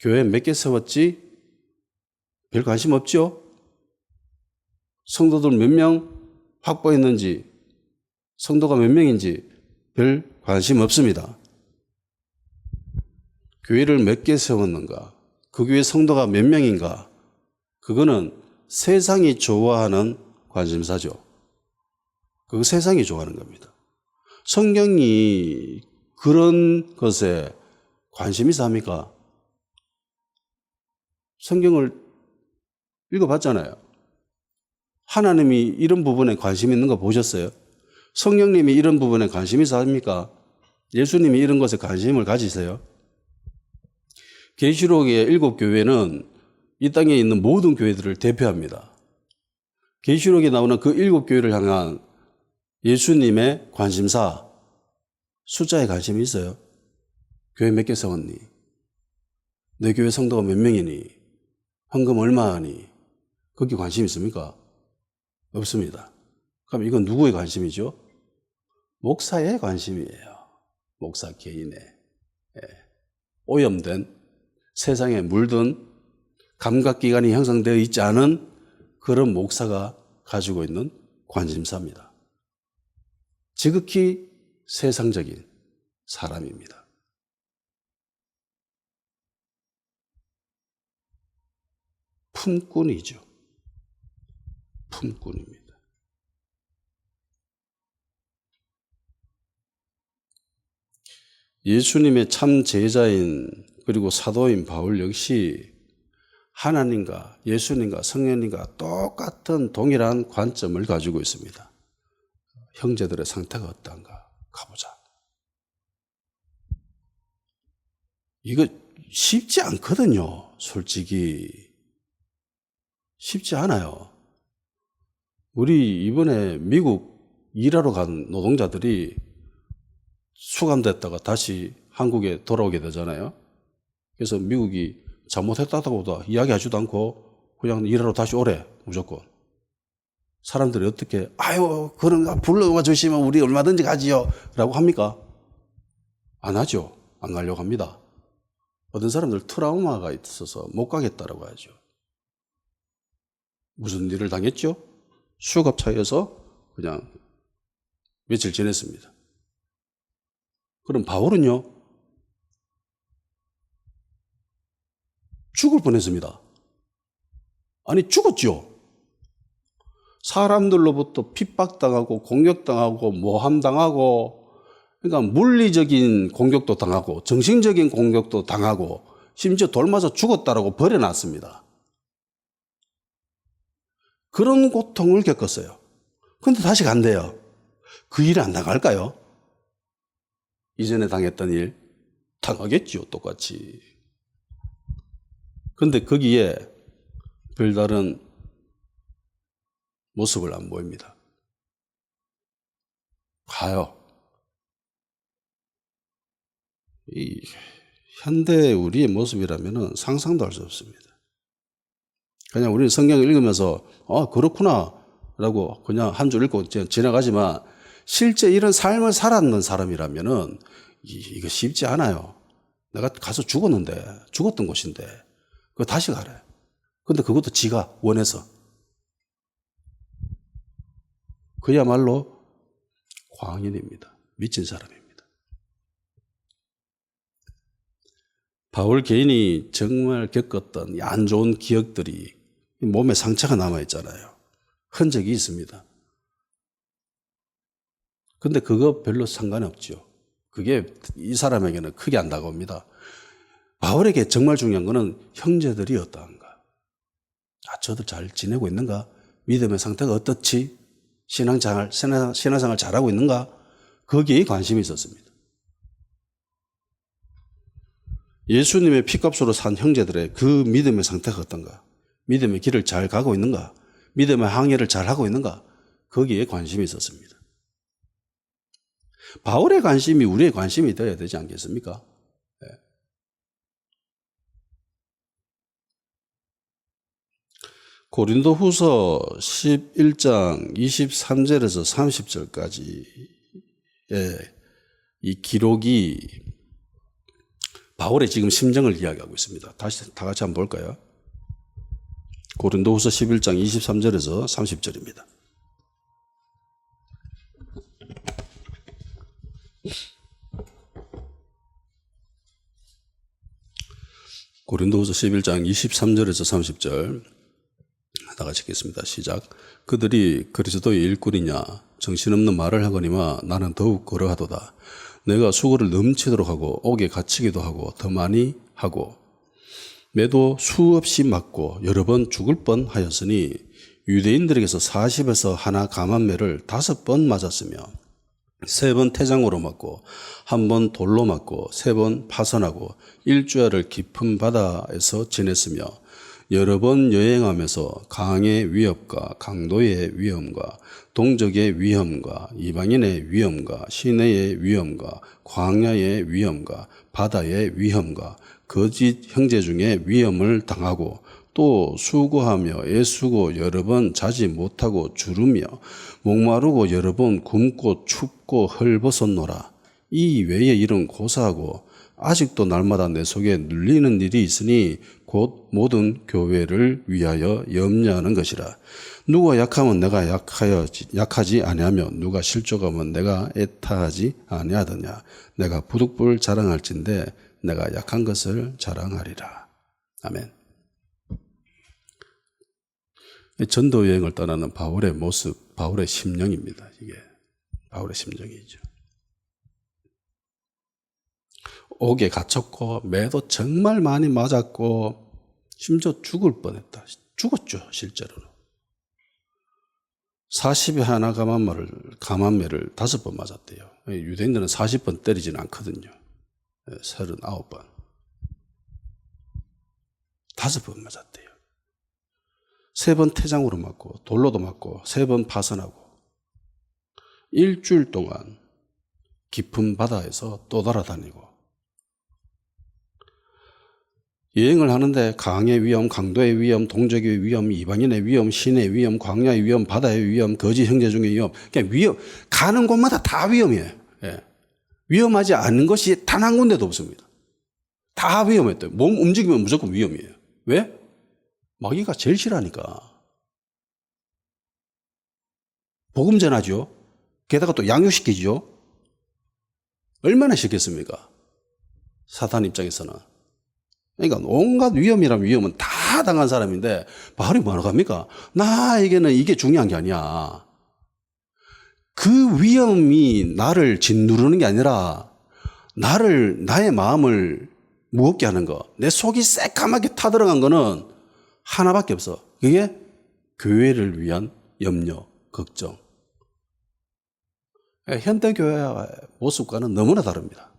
교회 몇 개 세웠지? 별 관심 없죠? 성도들 몇 명 확보했는지, 성도가 몇 명인지 별 관심 없습니다. 교회를 몇 개 세웠는가? 그 교회 성도가 몇 명인가? 그거는 세상이 좋아하는 관심사죠. 그거 세상이 좋아하는 겁니다. 성경이 그런 것에 관심이 있습니까? 성경을 읽어봤잖아요. 하나님이 이런 부분에 관심 있는 거 보셨어요? 성령님이 이런 부분에 관심이 있습니까? 예수님이 이런 것에 관심을 가지세요? 계시록의 7교회는 이 땅에 있는 모든 교회들을 대표합니다. 계시록에 나오는 그 7교회를 향한 예수님의 관심사, 숫자에 관심이 있어요? 교회 몇 개 세웠니? 내 교회 성도가 몇 명이니? 헌금 얼마 하니? 거기 관심 있습니까? 없습니다. 그럼 이건 누구의 관심이죠? 목사의 관심이에요. 목사 개인의. 오염된 세상에 물든 감각기관이 형성되어 있지 않은 그런 목사가 가지고 있는 관심사입니다. 지극히 세상적인 사람입니다. 품꾼이죠. 품꾼입니다. 예수님의 참 제자인 그리고 사도인 바울 역시 하나님과 예수님과 성령님과 똑같은 동일한 관점을 가지고 있습니다. 형제들의 상태가 어떤가 가보자. 이거 쉽지 않거든요. 솔직히 쉽지 않아요. 우리 이번에 미국 일하러 간 노동자들이 수감됐다가 다시 한국에 돌아오게 되잖아요. 그래서 미국이 잘못했다고 이야기하지도 않고 그냥 일하러 다시 오래 무조건. 사람들이 어떻게 그런 불러와 주시면 우리 얼마든지 가지요 라고 합니까? 안 하죠. 안 가려고 합니다. 어떤 사람들 트라우마가 있어서 못 가겠다라고 하죠. 무슨 일을 당했죠? 수갑차여서 그냥 며칠 지냈습니다. 그럼 바울은요? 죽을 뻔했습니다. 아니 죽었죠. 사람들로부터 핍박당하고 공격당하고 모함당하고, 그러니까 물리적인 공격도 당하고 정신적인 공격도 당하고 심지어 돌 맞아 죽었다라고 버려놨습니다. 그런 고통을 겪었어요. 그런데 다시 간대요. 그 일 안 당할까요? 이전에 당했던 일 당하겠죠, 똑같이. 그런데 거기에 별다른 모습을 안 보입니다. 가요. 이 현대 우리의 모습이라면 상상도 할 수 없습니다. 그냥 우리는 성경을 읽으면서 그렇구나 라고 그냥 한 줄 읽고 지나가지만, 실제 이런 삶을 살았는 사람이라면 이거 쉽지 않아요. 내가 가서 죽었던 곳인데 그거 다시 가래. 근데 그것도 지가 원해서. 그야말로 광인입니다. 미친 사람입니다. 바울 개인이 정말 겪었던 안 좋은 기억들이 몸에 상처가 남아있잖아요. 흔적이 있습니다. 근데 그거 별로 상관이 없죠. 그게 이 사람에게는 크게 안 다가옵니다. 바울에게 정말 중요한 거는 형제들이 어떠한가? 저들 잘 지내고 있는가? 믿음의 상태가 어떻지? 신앙생활 잘하고 있는가? 거기에 관심이 있었습니다. 예수님의 피값으로 산 형제들의 그 믿음의 상태가 어떤가? 믿음의 길을 잘 가고 있는가? 믿음의 항해를 잘 하고 있는가? 거기에 관심이 있었습니다. 바울의 관심이 우리의 관심이 되어야 되지 않겠습니까? 네. 고린도후서 11장 23절에서 30절까지의 이 기록이 바울의 지금 심정을 이야기하고 있습니다. 다시 다 같이 한번 볼까요? 고린도후서 11장 23절에서 30절입니다. 고린도후서 11장 23절에서 30절 다 같이 읽겠습니다. 시작. 그들이 그리스도의 일꾼이냐 정신없는 말을 하거니와 나는 더욱 그러하도다. 내가 수고를 넘치도록 하고 옥에 갇히기도 하고 더 많이 하고 매도 수없이 맞고 여러 번 죽을 뻔하였으니 유대인들에게서 40에서 하나 감한매를 5번 맞았으며 3번 태장으로 맞고 1번 돌로 맞고 3번 파선하고 일주야를 깊은 바다에서 지냈으며 여러 번 여행하면서 강의 위협과 강도의 위험과 동족의 위험과 이방인의 위험과 시내의 위험과 광야의 위험과 바다의 위험과 거짓 형제 중에 위험을 당하고 또 수고하며 애쓰고 여러 번 자지 못하고 주르며 목마르고 여러 번 굶고 춥고 헐벗었노라. 이 외에 일은 고사하고 아직도 날마다 내 속에 눌리는 일이 있으니 곧 모든 교회를 위하여 염려하는 것이라. 누가 약하면 내가 약하지 아니하며 누가 실족하면 내가 애타하지 아니하더냐. 내가 부득불 자랑할진대 내가 약한 것을 자랑하리라. 아멘. 전도 여행을 떠나는 바울의 모습, 바울의 심령입니다. 이게 바울의 심정이죠. 옥에 갇혔고 매도 정말 많이 맞았고 심지어 죽을 뻔했다. 죽었죠, 실제로는. 40에 하나 감한매를 5번 맞았대요. 유대인들은 40번 때리지는 않거든요. 39번. 5번 맞았대요. 3번 태장으로 맞고 돌로도 맞고 3번 파선하고 일주일 동안 깊은 바다에서 떠돌아다니고 여행을 하는데 강의 위험, 강도의 위험, 동족의 위험, 이방인의 위험, 신의 위험, 광야의 위험, 바다의 위험, 거짓 형제 중의 위험. 그냥 위험, 가는 곳마다 다 위험이에요. 예. 위험하지 않은 것이 단 한 군데도 없습니다. 다 위험했대요. 몸 움직이면 무조건 위험이에요. 왜? 마귀가 제일 싫어하니까. 복음 전하죠. 게다가 또 양육시키죠. 얼마나 싫겠습니까? 사탄 입장에서는. 그러니까 온갖 위험이란 위험은 다 당한 사람인데 바울이 뭐라고 합니까? 나에게는 이게 중요한 게 아니야. 그 위험이 나를 짓누르는 게 아니라 나의 마음을 무겁게 하는 거, 내 속이 새까맣게 타들어간 거는 하나밖에 없어. 그게 교회를 위한 염려, 걱정. 현대교회의 모습과는 너무나 다릅니다.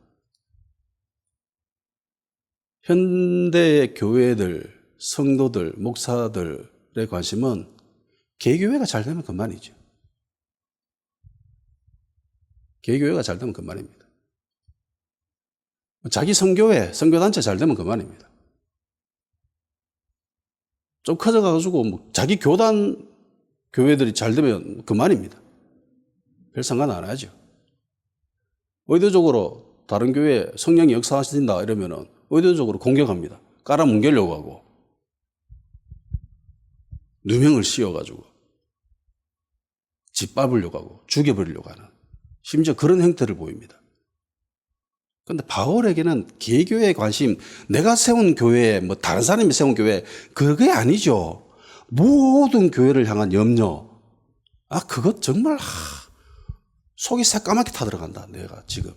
현대의 교회들, 성도들, 목사들의 관심은 개교회가 잘 되면 그만이죠. 개교회가 잘 되면 그만입니다. 자기 성교회, 성교단체 잘 되면 그만입니다. 좀 커져가지고 뭐 자기 교단 교회들이 잘 되면 그만입니다. 별 상관 안 하죠. 의도적으로 다른 교회에 성령이 역사하신다 이러면은 의도적으로 공격합니다. 깔아뭉개려고 하고 누명을 씌워가지고 짓밟으려고 하고 죽여버리려고 하는 심지어 그런 행태를 보입니다. 그런데 바울에게는 개교의 관심, 내가 세운 교회, 뭐 다른 사람이 세운 교회, 그게 아니죠. 모든 교회를 향한 염려. 그것 정말 속이 새까맣게 타들어간다. 내가 지금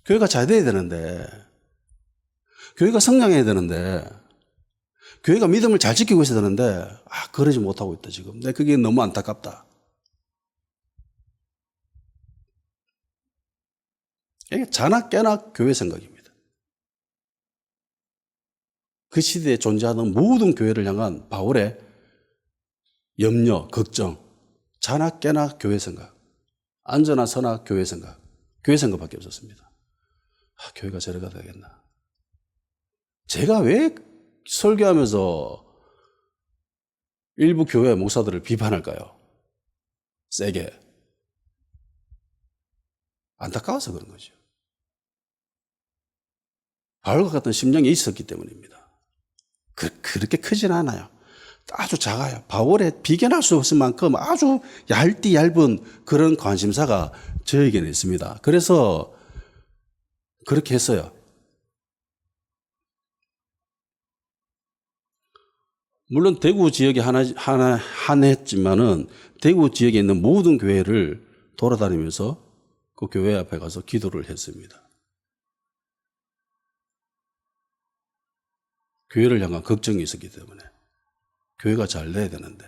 교회가 잘 돼야 되는데, 교회가 성장해야 되는데, 교회가 믿음을 잘 지키고 있어야 되는데 그러지 못하고 있다 지금. 근데 그게 너무 안타깝다. 이게 자나 깨나 교회 생각입니다. 그 시대에 존재하는 모든 교회를 향한 바울의 염려, 걱정, 자나 깨나 교회 생각, 앉으나 서나 교회 생각, 교회 생각밖에 없었습니다. 교회가 저래가 되겠나. 제가 왜 설교하면서 일부 교회 목사들을 비판할까요? 세게. 안타까워서 그런 거죠. 바울과 같은 심령이 있었기 때문입니다. 그렇게 크진 않아요. 아주 작아요. 바울에 비견할 수 없을 만큼 아주 얇은 그런 관심사가 저에게는 있습니다. 그래서 그렇게 했어요. 물론 대구 지역에 한했지만은 대구 지역에 있는 모든 교회를 돌아다니면서 그 교회 앞에 가서 기도를 했습니다. 교회를 향한 걱정이 있었기 때문에 교회가 잘 돼야 되는데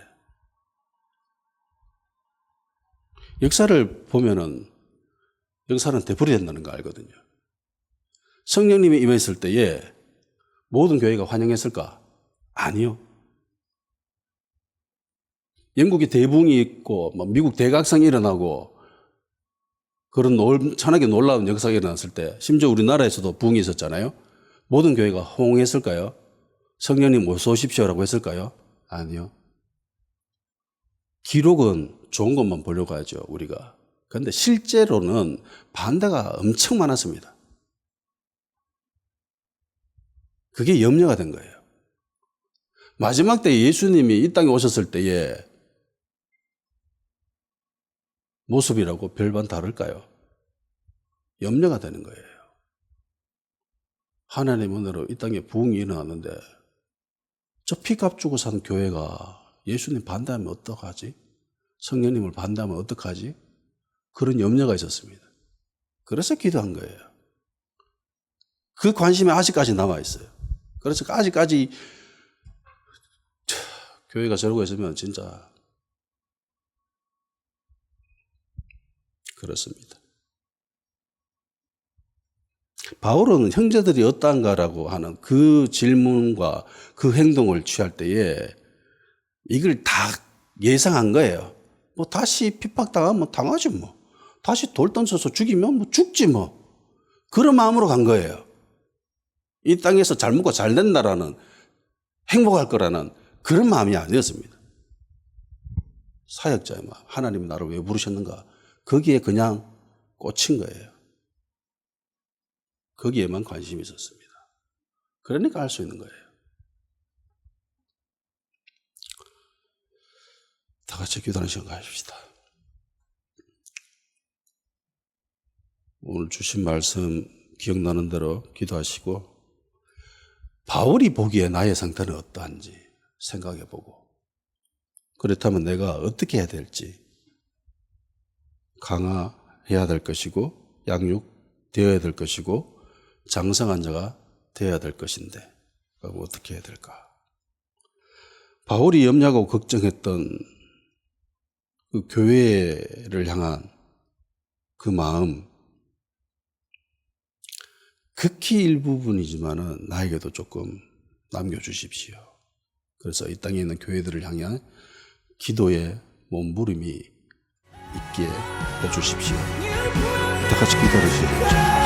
역사를 보면은 역사는 되풀이된다는 거 알거든요. 성령님이 임했을 때에 모든 교회가 환영했을까? 아니요. 영국이 대붕이 있고 미국 대각성이 일어나고 그런 엄청나게 놀라운 역사가 일어났을 때 심지어 우리나라에서도 부흥이 있었잖아요. 모든 교회가 호응했을까요? 성령님 어서 오십시오라고 했을까요? 아니요. 기록은 좋은 것만 보려고 하죠, 우리가. 그런데 실제로는 반대가 엄청 많았습니다. 그게 염려가 된 거예요. 마지막 때 예수님이 이 땅에 오셨을 때의 모습이라고 별반 다를까요? 염려가 되는 거예요. 하나님 은혜로 이 땅에 부흥이 일어났는데 저 피값 주고 산 교회가 예수님 반대하면 어떡하지? 성령님을 반대하면 어떡하지? 그런 염려가 있었습니다. 그래서 기도한 거예요. 그 관심이 아직까지 남아있어요. 그래서 아직까지 교회가 저러고 있으면 진짜 그렇습니다. 바울은 형제들이 어떠한가라고 하는 그 질문과 그 행동을 취할 때에 이걸 다 예상한 거예요. 뭐 다시 핍박당하면 당하지 뭐. 다시 돌 던져서 죽이면 뭐 죽지 뭐. 그런 마음으로 간 거예요. 이 땅에서 잘 먹고 잘 된다라는 행복할 거라는 그런 마음이 아니었습니다. 사역자의 마음. 하나님이 나를 왜 부르셨는가. 거기에 그냥 꽂힌 거예요. 거기에만 관심이 있었습니다. 그러니까 알 수 있는 거예요. 다 같이 기도하는 시간 가집시다. 오늘 주신 말씀 기억나는 대로 기도하시고 바울이 보기에 나의 상태는 어떠한지 생각해보고, 그렇다면 내가 어떻게 해야 될지, 강화해야 될 것이고 양육되어야 될 것이고 장성한 자가 되어야 될 것인데 그럼 어떻게 해야 될까? 바울이 염려하고 걱정했던 그 교회를 향한 그 마음, 극히 일부분이지만은 나에게도 조금 남겨주십시오. 그래서 이 땅에 있는 교회들을 향한 기도의 몸부림이 있게 해주십시오. 다 같이 기도를 시작하죠.